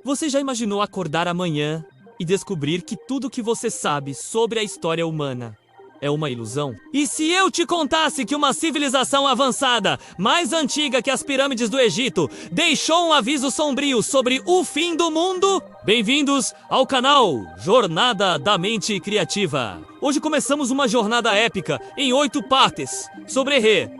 Você já imaginou acordar amanhã e descobrir que tudo que você sabe sobre a história humana é uma ilusão? E se eu te contasse que uma civilização avançada, mais antiga que as pirâmides do Egito, deixou um aviso sombrio sobre o fim do mundo? Bem-vindos ao canal Jornada da Mente Criativa. Hoje começamos uma jornada épica em 8 partes sobre Re,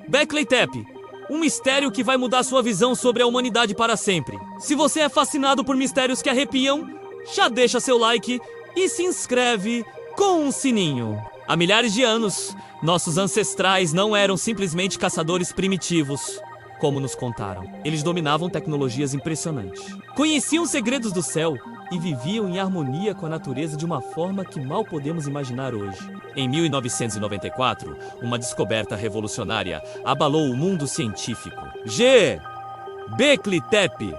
Göbekli Tepe, um mistério que vai mudar sua visão sobre a humanidade para sempre. Se você é fascinado por mistérios que arrepiam, já deixa seu like e se inscreve com um sininho. Há milhares de anos, nossos ancestrais não eram simplesmente caçadores primitivos, como nos contaram. Eles dominavam tecnologias impressionantes. Conheciam os segredos do céu e viviam em harmonia com a natureza de uma forma que mal podemos imaginar hoje. Em 1994, uma descoberta revolucionária abalou o mundo científico. Göbekli Tepe.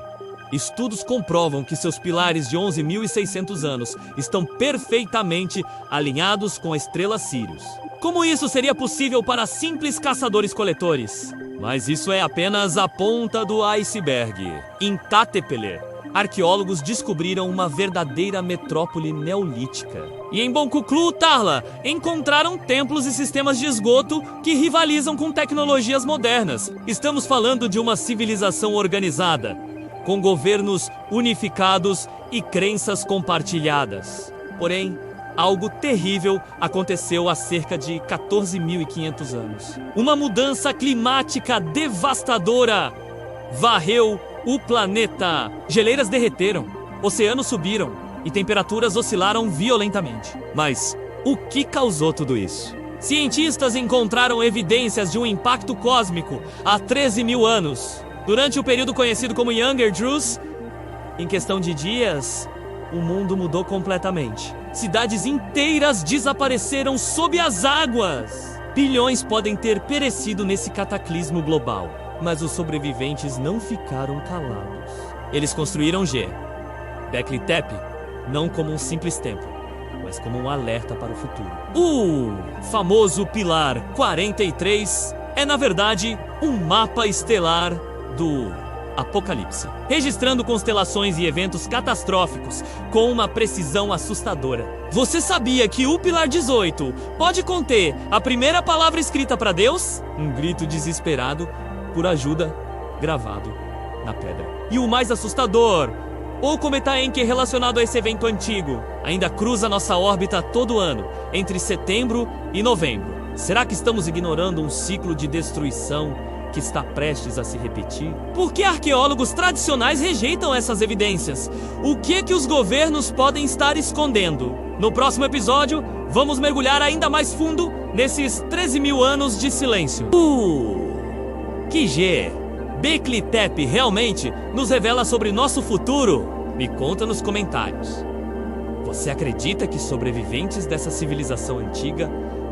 Estudos comprovam que seus pilares de 11.600 anos estão perfeitamente alinhados com a estrela Sirius. Como isso seria possível para simples caçadores-coletores? Mas isso é apenas a ponta do iceberg. Em Tatepele, arqueólogos descobriram uma verdadeira metrópole neolítica. E em Bonkuklu, Tarla, encontraram templos e sistemas de esgoto que rivalizam com tecnologias modernas. Estamos falando de uma civilização organizada, com governos unificados e crenças compartilhadas. Porém, algo terrível aconteceu há cerca de 14.500 anos. Uma mudança climática devastadora varreu o planeta. Geleiras derreteram, oceanos subiram e temperaturas oscilaram violentamente. Mas o que causou tudo isso? Cientistas encontraram evidências de um impacto cósmico há 13.000 anos. Durante o período conhecido como Younger Druze, em questão de dias, o mundo mudou completamente. Cidades inteiras desapareceram sob as águas. Bilhões podem ter perecido nesse cataclismo global, mas os sobreviventes não ficaram calados. Eles construíram Göbekli Tepe não como um simples templo, mas como um alerta para o futuro. O famoso Pilar 43 é, na verdade, um mapa estelar do Apocalipse, registrando constelações e eventos catastróficos com uma precisão assustadora. Você sabia que o Pilar 18 pode conter a primeira palavra escrita para Deus? Um grito desesperado por ajuda gravado na pedra. E o mais assustador, o cometa Encke relacionado a esse evento antigo, ainda cruza nossa órbita todo ano, entre setembro e novembro. Será que estamos ignorando um ciclo de destruição que está prestes a se repetir? Por que arqueólogos tradicionais rejeitam essas evidências? O que os governos podem estar escondendo? No próximo episódio, vamos mergulhar ainda mais fundo nesses 13.000 anos de silêncio. Que Göbekli Tepe realmente nos revela sobre nosso futuro? Me conta nos comentários. Você acredita que sobreviventes dessa civilização antiga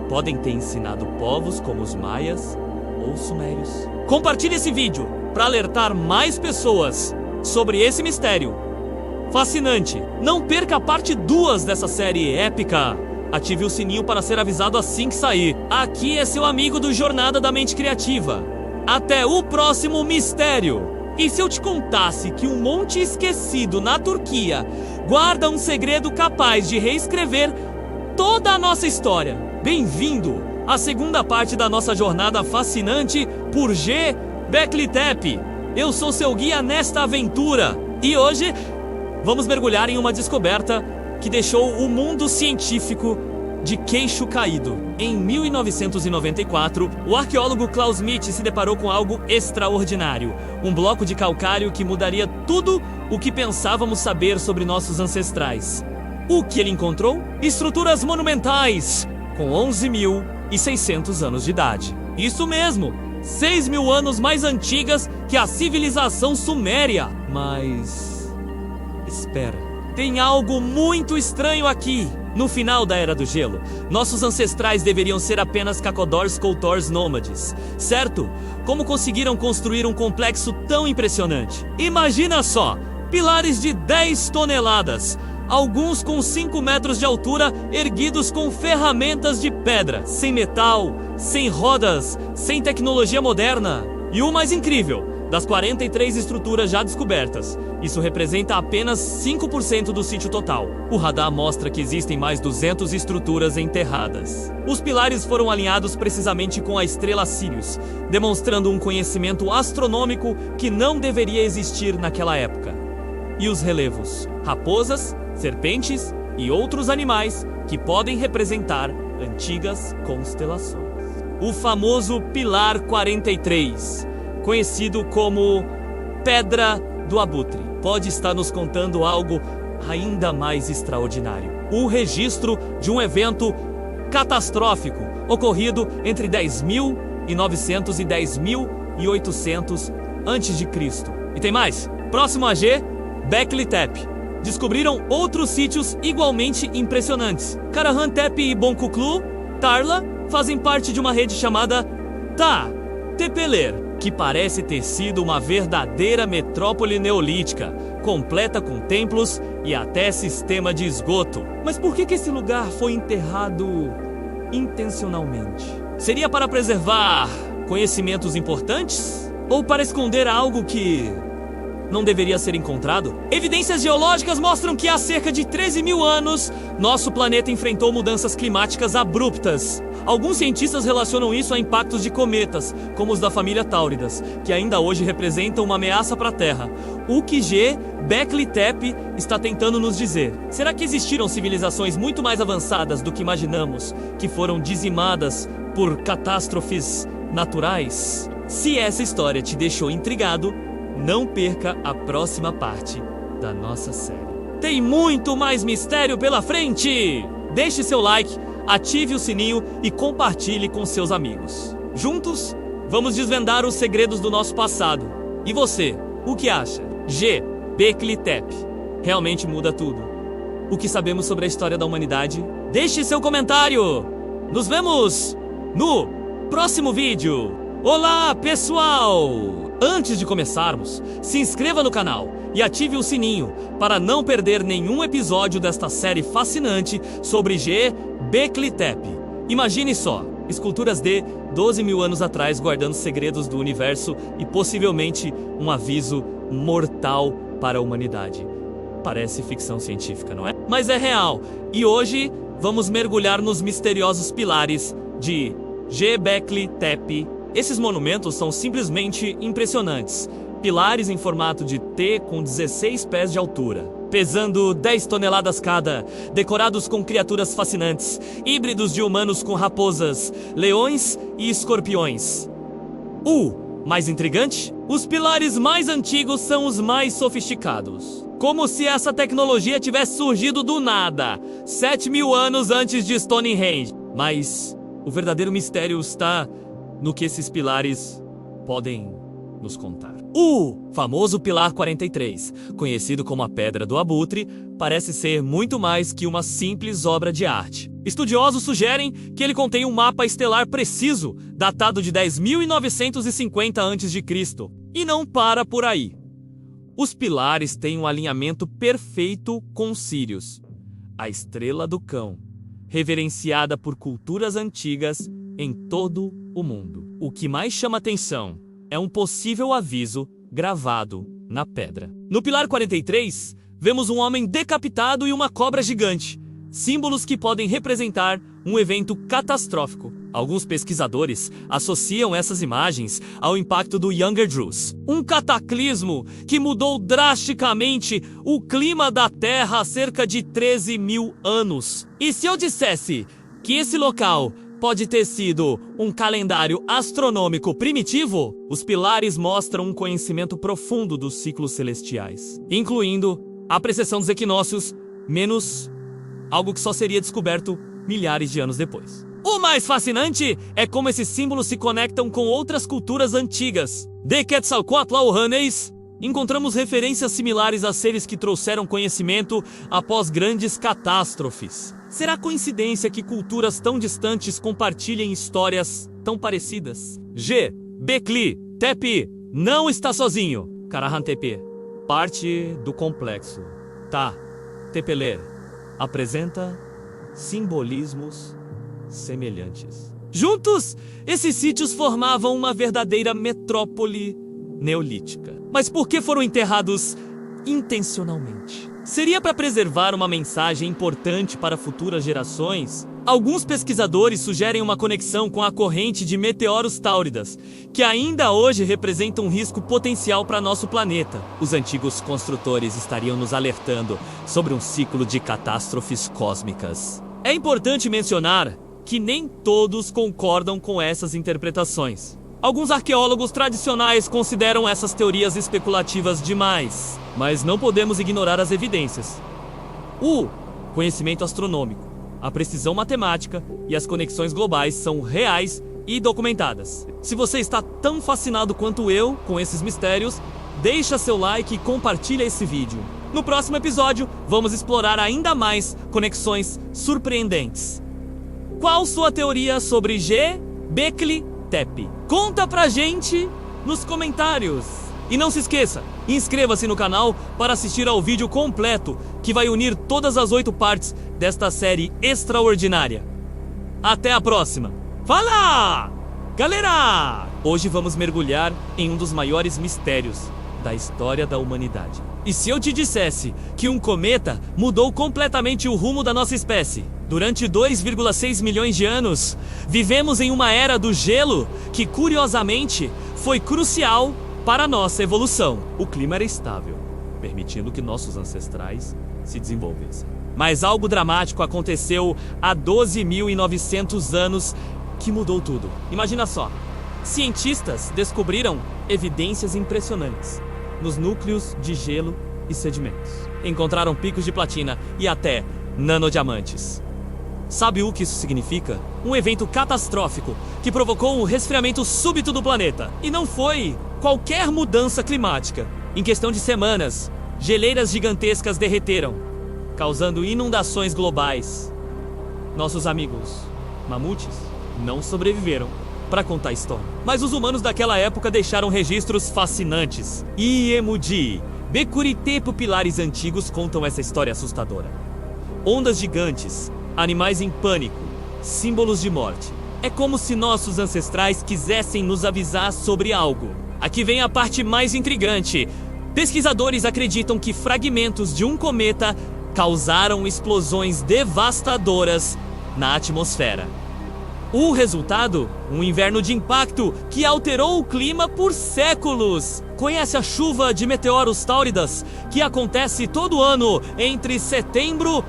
podem ter ensinado povos como os maias ou sumérios? Compartilhe esse vídeo para alertar mais pessoas sobre esse mistério fascinante. Não perca a parte 2 dessa série épica. Ative o sininho para ser avisado assim que sair. Aqui é seu amigo do Jornada da Mente Criativa. Até o próximo mistério. E se eu te contasse que um monte esquecido na Turquia guarda um segredo capaz de reescrever toda a nossa história? Bem-vindo à segunda parte da nossa jornada fascinante por Göbekli Tepe. Eu sou seu guia nesta aventura e hoje vamos mergulhar em uma descoberta que deixou o mundo científico de queixo caído. Em 1994, o arqueólogo Klaus Schmidt se deparou com algo extraordinário. Um bloco de calcário que mudaria tudo o que pensávamos saber sobre nossos ancestrais. O que ele encontrou? Estruturas monumentais com 11.600 anos de idade. Isso mesmo, 6.000 anos mais antigas que a civilização suméria. Mas espera, tem algo muito estranho aqui. No final da Era do Gelo, nossos ancestrais deveriam ser apenas Cacodors Coultors nômades, certo? Como conseguiram construir um complexo tão impressionante? Imagina só, pilares de 10 toneladas, alguns com 5 metros de altura, erguidos com ferramentas de pedra, sem metal, sem rodas, sem tecnologia moderna. E o mais incrível, Das 43 estruturas já descobertas, isso representa apenas 5% do sítio total. O radar mostra que existem mais 200 estruturas enterradas. Os pilares foram alinhados precisamente com a estrela Sirius, demonstrando um conhecimento astronômico que não deveria existir naquela época. E os relevos: raposas, serpentes e outros animais que podem representar antigas constelações. O famoso Pilar 43, conhecido como Pedra do Abutre, pode estar nos contando algo ainda mais extraordinário. O registro de um evento catastrófico ocorrido entre 10.900 e 10.800 a.C. E tem mais. Próximo a G, Göbekli Tepe. Descobriram outros sítios igualmente impressionantes. Karahan Tepe e Bonkuklu, Tarla, fazem parte de uma rede chamada Tepeler, que parece ter sido uma verdadeira metrópole neolítica, completa com templos e até sistema de esgoto. Mas por que esse lugar foi enterrado intencionalmente? Seria para preservar conhecimentos importantes? Ou para esconder algo que não deveria ser encontrado? Evidências geológicas mostram que há cerca de 13.000 anos, nosso planeta enfrentou mudanças climáticas abruptas. Alguns cientistas relacionam isso a impactos de cometas, como os da família Táuridas, que ainda hoje representam uma ameaça para a Terra. O que Göbekli Tepe está tentando nos dizer? Será que existiram civilizações muito mais avançadas do que imaginamos, que foram dizimadas por catástrofes naturais? Se essa história te deixou intrigado, não perca a próxima parte da nossa série. Tem muito mais mistério pela frente! Deixe seu like, ative o sininho e compartilhe com seus amigos. Juntos, vamos desvendar os segredos do nosso passado. E você, o que acha? Göbekli Tepe realmente muda tudo. O que sabemos sobre a história da humanidade? Deixe seu comentário! Nos vemos no próximo vídeo! Olá, pessoal! Antes de começarmos, se inscreva no canal e ative o sininho para não perder nenhum episódio desta série fascinante sobre Göbekli Tepe. Imagine só, esculturas de 12.000 anos atrás guardando segredos do universo e possivelmente um aviso mortal para a humanidade. Parece ficção científica, não é? Mas é real. E hoje vamos mergulhar nos misteriosos pilares de Göbekli Tepe. Esses monumentos são simplesmente impressionantes. Pilares em formato de T com 16 pés de altura, pesando 10 toneladas cada, decorados com criaturas fascinantes, híbridos de humanos com raposas, leões e escorpiões. Mais intrigante? Os pilares mais antigos são os mais sofisticados. Como se essa tecnologia tivesse surgido do nada, 7.000 anos antes de Stonehenge. Mas o verdadeiro mistério está no que esses pilares podem nos contar. O famoso Pilar 43, conhecido como a Pedra do Abutre, parece ser muito mais que uma simples obra de arte. Estudiosos sugerem que ele contém um mapa estelar preciso, datado de 10.950 a.C. E não para por aí. Os pilares têm um alinhamento perfeito com Sirius, a estrela do cão, reverenciada por culturas antigas em todo o mundo. O que mais chama atenção é um possível aviso gravado na pedra. No Pilar 43, vemos um homem decapitado e uma cobra gigante, símbolos que podem representar um evento catastrófico. Alguns pesquisadores associam essas imagens ao impacto do Younger Druze, um cataclismo que mudou drasticamente o clima da Terra há cerca de 13.000 anos. E se eu dissesse que esse local pode ter sido um calendário astronômico primitivo, os pilares mostram um conhecimento profundo dos ciclos celestiais, incluindo a precessão dos equinócios, menos algo que só seria descoberto milhares de anos depois. O mais fascinante é como esses símbolos se conectam com outras culturas antigas. De Quetzalcóatl ao Hanes, encontramos referências similares a seres que trouxeram conhecimento após grandes catástrofes. Será coincidência que culturas tão distantes compartilhem histórias tão parecidas? Göbekli Tepe não está sozinho. Karahan Tepe, parte do complexo Tepeler, apresenta simbolismos semelhantes. Juntos, esses sítios formavam uma verdadeira metrópole neolítica. Mas por que foram enterrados intencionalmente? Seria para preservar uma mensagem importante para futuras gerações? Alguns pesquisadores sugerem uma conexão com a corrente de meteoros táuridas, que ainda hoje representam um risco potencial para nosso planeta. Os antigos construtores estariam nos alertando sobre um ciclo de catástrofes cósmicas. É importante mencionar que nem todos concordam com essas interpretações. Alguns arqueólogos tradicionais consideram essas teorias especulativas demais, mas não podemos ignorar as evidências. O conhecimento astronômico, a precisão matemática e as conexões globais são reais e documentadas. Se você está tão fascinado quanto eu com esses mistérios, deixa seu like e compartilha esse vídeo. No próximo episódio, vamos explorar ainda mais conexões surpreendentes. Qual sua teoria sobre Göbekli Tepe? Conta pra gente nos comentários. E não se esqueça, inscreva-se no canal para assistir ao vídeo completo que vai unir todas as 8 partes desta série extraordinária. Até a próxima. Fala! Galera! Hoje vamos mergulhar em um dos maiores mistérios da história da humanidade. E se eu te dissesse que um cometa mudou completamente o rumo da nossa espécie? Durante 2,6 milhões de anos, vivemos em uma era do gelo que, curiosamente, foi crucial para a nossa evolução. O clima era estável, permitindo que nossos ancestrais se desenvolvessem. Mas algo dramático aconteceu há 12.900 anos que mudou tudo. Imagina só, cientistas descobriram evidências impressionantes nos núcleos de gelo e sedimentos. Encontraram picos de platina e até nanodiamantes. Sabe o que isso significa? Um evento catastrófico que provocou um resfriamento súbito do planeta. E não foi qualquer mudança climática. Em questão de semanas, geleiras gigantescas derreteram, causando inundações globais. Nossos amigos mamutes não sobreviveram para contar a história. Mas os humanos daquela época deixaram registros fascinantes. Iemudi, Becurité pupilares antigos contam essa história assustadora. Ondas gigantes, animais em pânico, símbolos de morte. É como se nossos ancestrais quisessem nos avisar sobre algo. Aqui vem a parte mais intrigante. Pesquisadores acreditam que fragmentos de um cometa causaram explosões devastadoras na atmosfera. O resultado? Um inverno de impacto que alterou o clima por séculos. Conhece a chuva de meteoros táuridas, que acontece todo ano entre setembro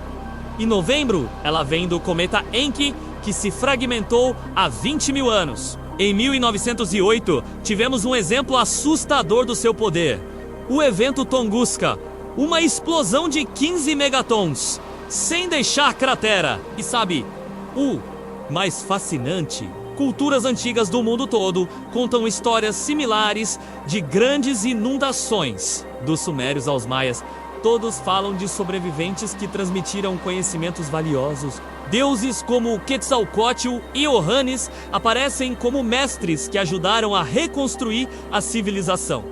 e novembro? Ela vem do cometa Encke, que se fragmentou há 20 mil anos. Em 1908, tivemos um exemplo assustador do seu poder. O evento Tunguska, uma explosão de 15 megatons, sem deixar cratera. E sabe, o mais fascinante? Culturas antigas do mundo todo contam histórias similares de grandes inundações. Dos sumérios aos maias, todos falam de sobreviventes que transmitiram conhecimentos valiosos. Deuses como Quetzalcóatl e Ohanes aparecem como mestres que ajudaram a reconstruir a civilização.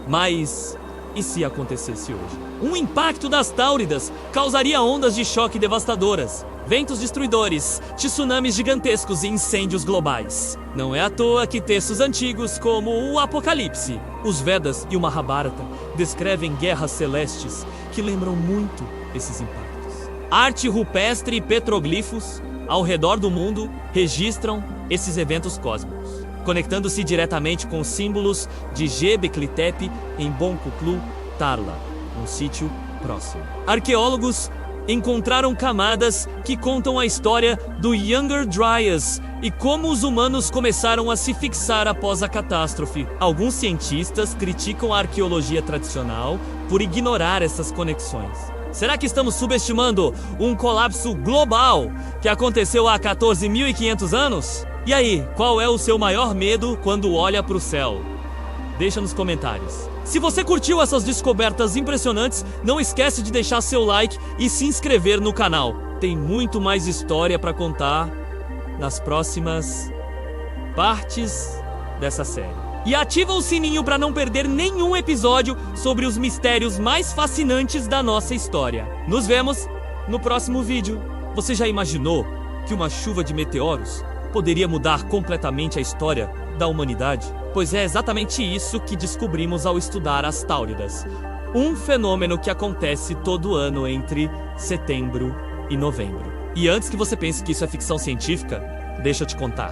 Mas e se acontecesse hoje? Um impacto das táuridas causaria ondas de choque devastadoras, ventos destruidores, tsunamis gigantescos e incêndios globais. Não é à toa que textos antigos como o Apocalipse, os Vedas e o Mahabharata descrevem guerras celestes que lembram muito esses impactos. Arte rupestre e petroglifos ao redor do mundo registram esses eventos cósmicos, conectando-se diretamente com símbolos de Göbekli Tepe em Bonkuklu, Tarla, um sítio próximo. Arqueólogos encontraram camadas que contam a história do Younger Dryas e como os humanos começaram a se fixar após a catástrofe. Alguns cientistas criticam a arqueologia tradicional por ignorar essas conexões. Será que estamos subestimando um colapso global que aconteceu há 14.500 anos? E aí, qual é o seu maior medo quando olha para o céu? Deixa nos comentários. Se você curtiu essas descobertas impressionantes, não esquece de deixar seu like e se inscrever no canal. Tem muito mais história para contar nas próximas partes dessa série. E ativa o sininho para não perder nenhum episódio sobre os mistérios mais fascinantes da nossa história. Nos vemos no próximo vídeo. Você já imaginou que uma chuva de meteoros poderia mudar completamente a história da humanidade? Pois é exatamente isso que descobrimos ao estudar as Táuridas. Um fenômeno que acontece todo ano entre setembro e novembro. E antes que você pense que isso é ficção científica, deixa eu te contar.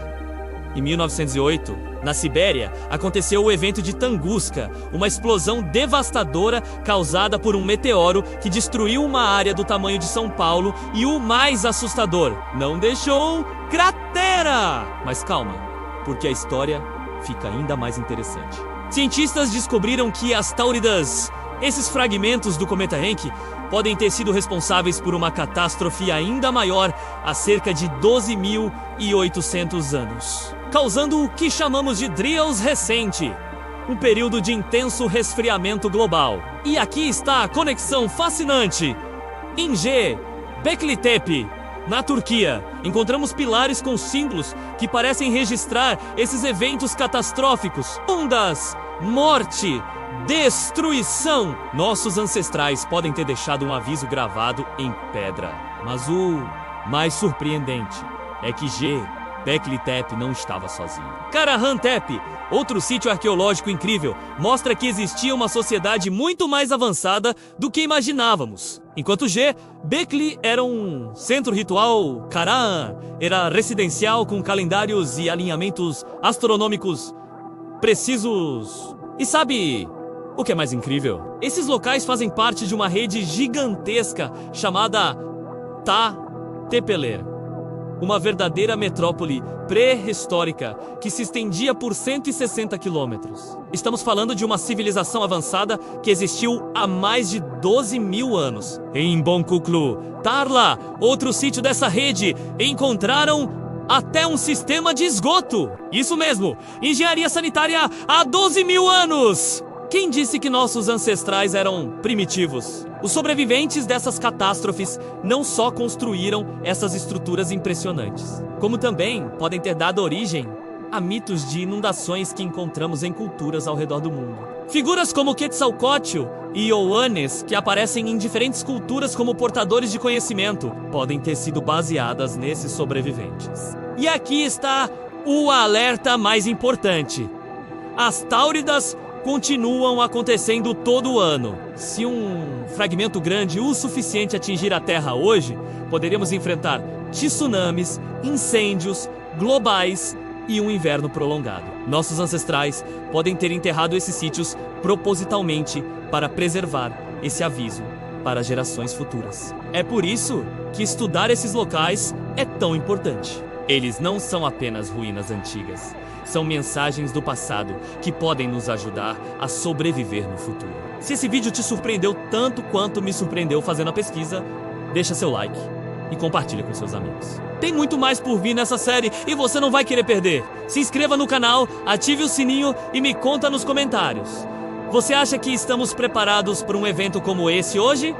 Em 1908, na Sibéria, aconteceu o evento de Tunguska, uma explosão devastadora causada por um meteoro que destruiu uma área do tamanho de São Paulo e o mais assustador, não deixou cratera! Mas calma, porque a história fica ainda mais interessante. Cientistas descobriram que as Táuridas, esses fragmentos do cometa Encke, podem ter sido responsáveis por uma catástrofe ainda maior há cerca de 12.800 anos, causando o que chamamos de Dryas recente, um período de intenso resfriamento global. E aqui está a conexão fascinante. Em Göbekli Tepe, na Turquia, encontramos pilares com símbolos que parecem registrar esses eventos catastróficos: ondas, morte, destruição. Nossos ancestrais podem ter deixado um aviso gravado em pedra. Mas o mais surpreendente é que Göbekli Tepe não estava sozinho. Karahan Tepe, outro sítio arqueológico incrível, mostra que existia uma sociedade muito mais avançada do que imaginávamos. Enquanto Göbekli era um centro ritual, Karahan era residencial com calendários e alinhamentos astronômicos precisos. E sabe o que é mais incrível? Esses locais fazem parte de uma rede gigantesca chamada Ta-Tepeler, uma verdadeira metrópole pré-histórica que se estendia por 160 quilômetros. Estamos falando de uma civilização avançada que existiu há mais de 12.000 anos. Em Bonkuklu, Tarla, outro sítio dessa rede, encontraram até um sistema de esgoto. Isso mesmo, engenharia sanitária há 12.000 anos! Quem disse que nossos ancestrais eram primitivos? Os sobreviventes dessas catástrofes não só construíram essas estruturas impressionantes, como também podem ter dado origem a mitos de inundações que encontramos em culturas ao redor do mundo. Figuras como Quetzalcóatl e Ioannes, que aparecem em diferentes culturas como portadores de conhecimento, podem ter sido baseadas nesses sobreviventes. E aqui está o alerta mais importante. As Táuridas continuam acontecendo todo ano. Se um fragmento grande o suficiente atingir a Terra hoje, poderíamos enfrentar tsunamis, incêndios globais e um inverno prolongado. Nossos ancestrais podem ter enterrado esses sítios propositalmente para preservar esse aviso para gerações futuras. É por isso que estudar esses locais é tão importante. Eles não são apenas ruínas antigas. São mensagens do passado que podem nos ajudar a sobreviver no futuro. Se esse vídeo te surpreendeu tanto quanto me surpreendeu fazendo a pesquisa, deixa seu like e compartilha com seus amigos. Tem muito mais por vir nessa série e você não vai querer perder. Se inscreva no canal, ative o sininho e me conta nos comentários. Você acha que estamos preparados para um evento como esse hoje?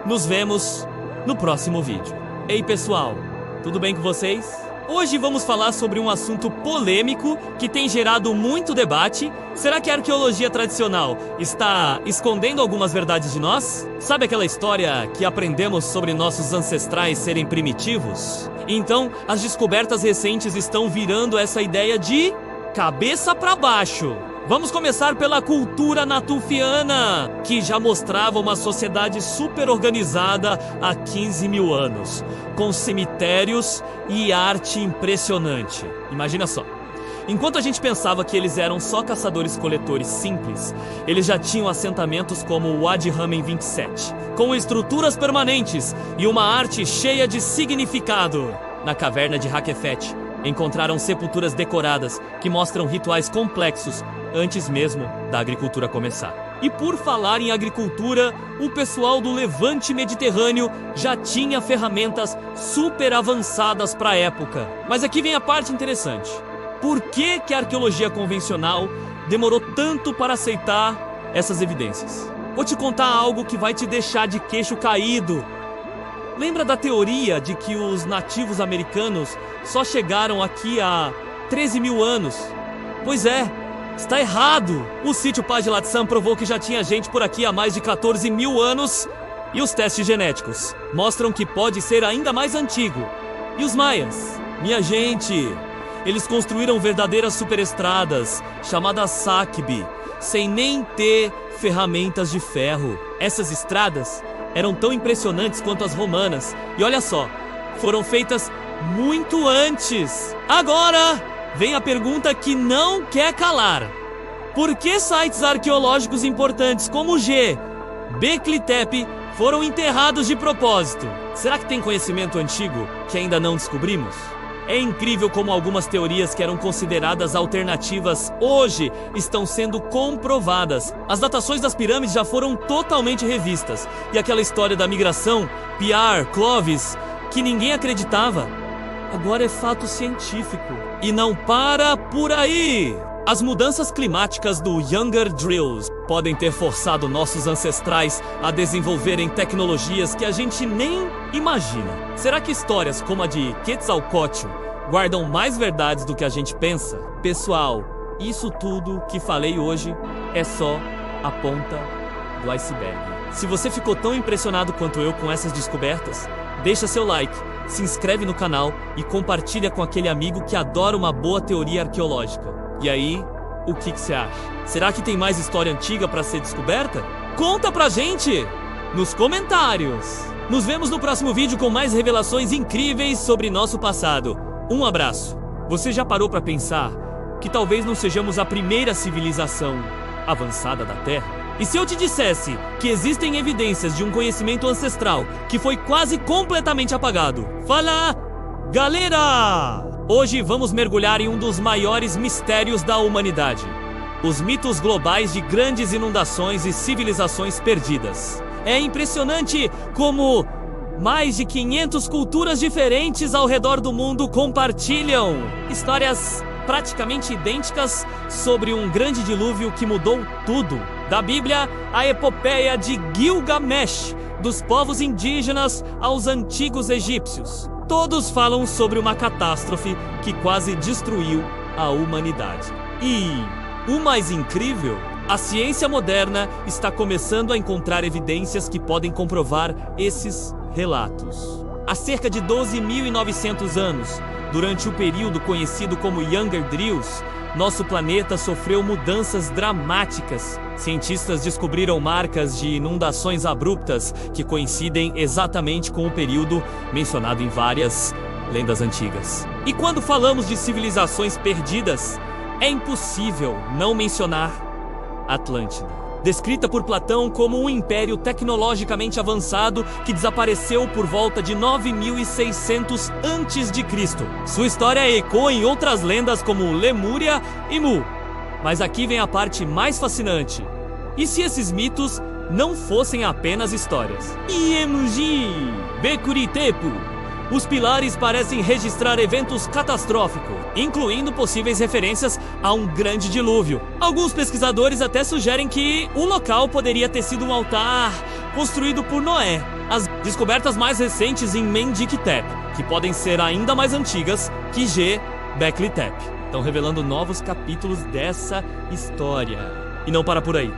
Nos vemos no próximo vídeo. Ei pessoal, tudo bem com vocês? Hoje vamos falar sobre um assunto polêmico que tem gerado muito debate. Será que a arqueologia tradicional está escondendo algumas verdades de nós? Sabe aquela história que aprendemos sobre nossos ancestrais serem primitivos? Então, as descobertas recentes estão virando essa ideia de cabeça para baixo. Vamos começar pela cultura natufiana, que já mostrava uma sociedade super organizada há 15.000 anos, com cemitérios e arte impressionante. Imagina só. Enquanto a gente pensava que eles eram só caçadores-coletores simples, eles já tinham assentamentos como o Wadi Ramen 27, com estruturas permanentes e uma arte cheia de significado. Na caverna de Hakefet, encontraram sepulturas decoradas que mostram rituais complexos antes mesmo da agricultura começar. E por falar em agricultura, o pessoal do Levante Mediterrâneo já tinha ferramentas super avançadas para a época. Mas aqui vem a parte interessante. Por que a arqueologia convencional demorou tanto para aceitar essas evidências? Vou te contar algo que vai te deixar de queixo caído. Lembra da teoria de que os nativos americanos só chegaram aqui há 13.000 anos? Pois é, está errado! O sítio Pajilatsam provou que já tinha gente por aqui há mais de 14.000 anos e os testes genéticos mostram que pode ser ainda mais antigo. E os maias? Minha gente, Eles construíram verdadeiras superestradas, chamadas Sakbi, sem nem ter ferramentas de ferro. Essas estradas eram tão impressionantes quanto as romanas. E olha só, foram feitas muito antes. Agora, vem a pergunta que não quer calar. Por que sites arqueológicos importantes como G, Bekli Tepe foram enterrados de propósito? Será que tem conhecimento antigo que ainda não descobrimos? É incrível como algumas teorias que eram consideradas alternativas hoje estão sendo comprovadas. As datações das pirâmides já foram totalmente revistas. E aquela história da migração, Piar, Clovis, que ninguém acreditava, agora é fato científico. E não para por aí! As mudanças climáticas do Younger Drills podem ter forçado nossos ancestrais a desenvolverem tecnologias que a gente nem imagina. Será que histórias como a de Quetzalcóatl guardam mais verdades do que a gente pensa? Pessoal, isso tudo que falei hoje é só a ponta do iceberg. Se você ficou tão impressionado quanto eu com essas descobertas, deixa seu like, se inscreve no canal e compartilha com aquele amigo que adora uma boa teoria arqueológica. E aí, o que você acha? Será que tem mais história antiga para ser descoberta? Conta pra gente nos comentários! Nos vemos no próximo vídeo com mais revelações incríveis sobre nosso passado. Um abraço! Você já parou para pensar que talvez não sejamos a primeira civilização avançada da Terra? E se eu te dissesse que existem evidências de um conhecimento ancestral que foi quase completamente apagado? Fala, galera! Hoje vamos mergulhar em um dos maiores mistérios da humanidade: os mitos globais de grandes inundações e civilizações perdidas. É impressionante como mais de 500 culturas diferentes ao redor do mundo compartilham histórias praticamente idênticas sobre um grande dilúvio que mudou tudo. Da Bíblia, a epopeia de Gilgamesh, dos povos indígenas aos antigos egípcios. Todos falam sobre uma catástrofe que quase destruiu a humanidade. E o mais incrível, a ciência moderna está começando a encontrar evidências que podem comprovar esses relatos. Há cerca de 12.900 anos, durante o período conhecido como Younger Drills, nosso planeta sofreu mudanças dramáticas. Cientistas descobriram marcas de inundações abruptas que coincidem exatamente com o período mencionado em várias lendas antigas. E quando falamos de civilizações perdidas, é impossível não mencionar Atlântida. Descrita por Platão como um império tecnologicamente avançado que desapareceu por volta de 9600 a.C. Sua história ecoa em outras lendas como Lemúria e Mu. Mas aqui vem a parte mais fascinante. E se esses mitos não fossem apenas histórias? Iemuji, Bekuri Tepe. Os pilares parecem registrar eventos catastróficos, incluindo possíveis referências a um grande dilúvio. Alguns pesquisadores até sugerem que o local poderia ter sido um altar construído por Noé. As descobertas mais recentes em Mendik Tepe, que podem ser ainda mais antigas que G, Bekli Tepe, estão revelando novos capítulos dessa história. E não para por aí.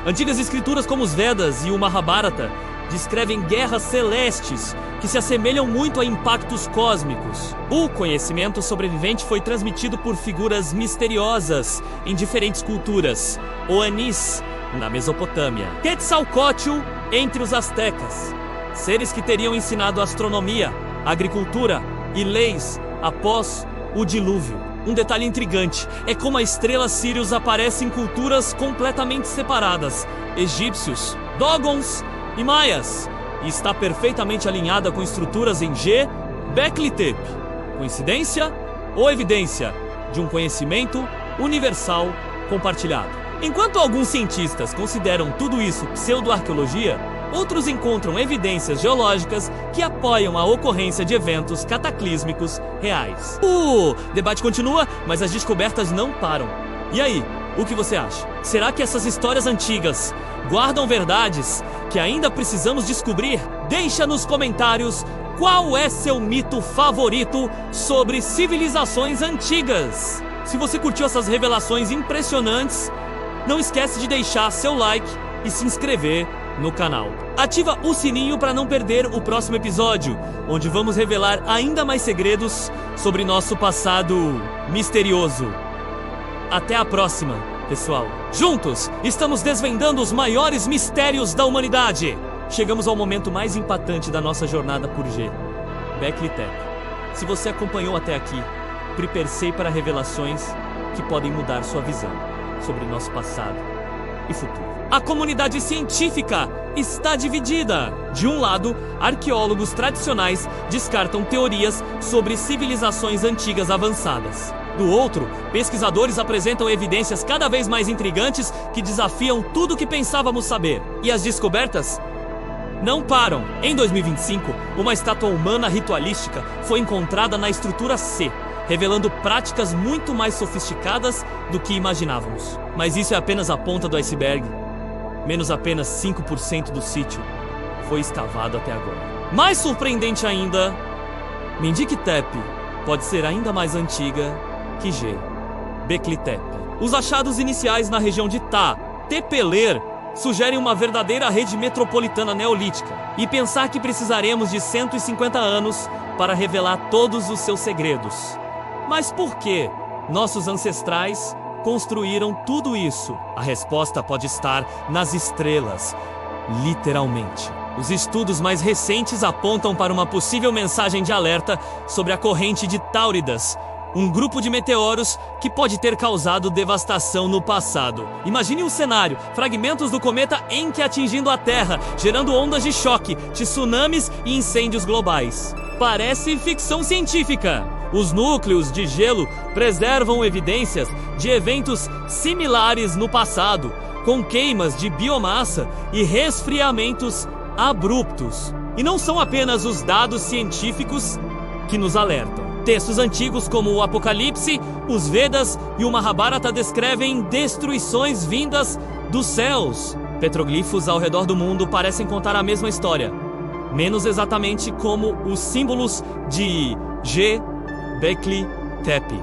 Antigas escrituras como os Vedas e o Mahabharata descrevem guerras celestes que se assemelham muito a impactos cósmicos. O conhecimento sobrevivente foi transmitido por figuras misteriosas em diferentes culturas. Oanis, na Mesopotâmia. Quetzalcóatl, entre os astecas. Seres que teriam ensinado astronomia, agricultura e leis após o dilúvio. Um detalhe intrigante é como a estrela Sirius aparece em culturas completamente separadas: egípcios, dogons e maias, e está perfeitamente alinhada com estruturas em G, Bekli Tepe. Coincidência ou evidência de um conhecimento universal compartilhado? Enquanto alguns cientistas consideram tudo isso pseudo-arqueologia, outros encontram evidências geológicas que apoiam a ocorrência de eventos cataclísmicos reais. O debate continua, mas as descobertas não param. E aí, o que você acha? Será que essas histórias antigas guardam verdades que ainda precisamos descobrir? Deixa nos comentários qual é seu mito favorito sobre civilizações antigas. Se você curtiu essas revelações impressionantes, não esquece de deixar seu like e se inscrever no canal. Ativa o sininho para não perder o próximo episódio, onde vamos revelar ainda mais segredos sobre nosso passado misterioso. Até a próxima, pessoal. Juntos, estamos desvendando os maiores mistérios da humanidade. Chegamos ao momento mais impactante da nossa jornada por G. Bekli Tepe. Se você acompanhou até aqui, prepare-se para revelações que podem mudar sua visão sobre nosso passado e futuro. A comunidade científica está dividida. De um lado, arqueólogos tradicionais descartam teorias sobre civilizações antigas avançadas. Do outro, pesquisadores apresentam evidências cada vez mais intrigantes que desafiam tudo o que pensávamos saber. E as descobertas não param. Em 2025, uma estátua humana ritualística foi encontrada na estrutura C, revelando práticas muito mais sofisticadas do que imaginávamos. Mas isso é apenas a ponta do iceberg. Menos apenas 5% do sítio foi escavado até agora. Mais surpreendente ainda, Mendik Tepe pode ser ainda mais antiga que G. Bekli Tepe. Os achados iniciais na região de Ta, Tepeler, sugerem uma verdadeira rede metropolitana neolítica. E pensar que precisaremos de 150 anos para revelar todos os seus segredos. Mas por que nossos ancestrais construíram tudo isso? A resposta pode estar nas estrelas, literalmente. Os estudos mais recentes apontam para uma possível mensagem de alerta sobre a corrente de Táuridas, um grupo de meteoros que pode ter causado devastação no passado. Imagine um cenário: fragmentos do cometa Encke atingindo a Terra, gerando ondas de choque, tsunamis e incêndios globais. Parece ficção científica. Os núcleos de gelo preservam evidências de eventos similares no passado, com queimas de biomassa e resfriamentos abruptos. E não são apenas os dados científicos que nos alertam. Textos antigos como o Apocalipse, os Vedas e o Mahabharata descrevem destruições vindas dos céus. Petroglifos ao redor do mundo parecem contar a mesma história, menos exatamente como os símbolos de G. Bekli Tepe,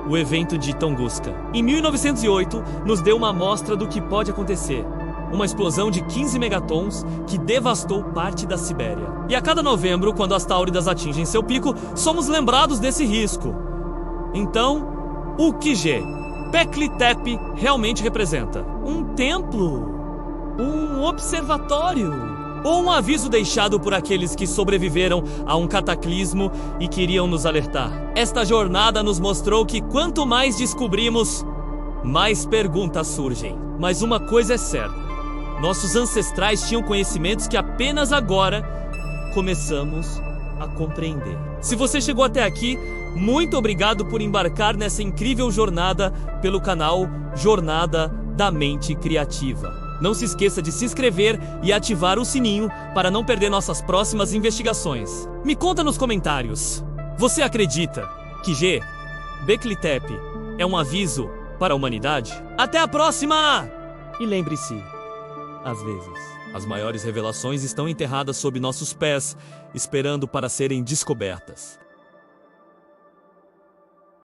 o evento de Tunguska. Em 1908, nos deu uma amostra do que pode acontecer. Uma explosão de 15 megatons que devastou parte da Sibéria. E a cada novembro, quando as Táuridas atingem seu pico, somos lembrados desse risco. Então, o que G. Bekli Tepe realmente representa? Um templo? Um observatório? Ou um aviso deixado por aqueles que sobreviveram a um cataclismo e queriam nos alertar? Esta jornada nos mostrou que quanto mais descobrimos, mais perguntas surgem. Mas uma coisa é certa: nossos ancestrais tinham conhecimentos que apenas agora começamos a compreender. Se você chegou até aqui, muito obrigado por embarcar nessa incrível jornada pelo canal Jornada da Mente Criativa. Não se esqueça de se inscrever e ativar o sininho para não perder nossas próximas investigações. Me conta nos comentários: você acredita que G. Bekli Tepe é um aviso para a humanidade? Até a próxima! E lembre-se, às vezes, as maiores revelações estão enterradas sob nossos pés, esperando para serem descobertas.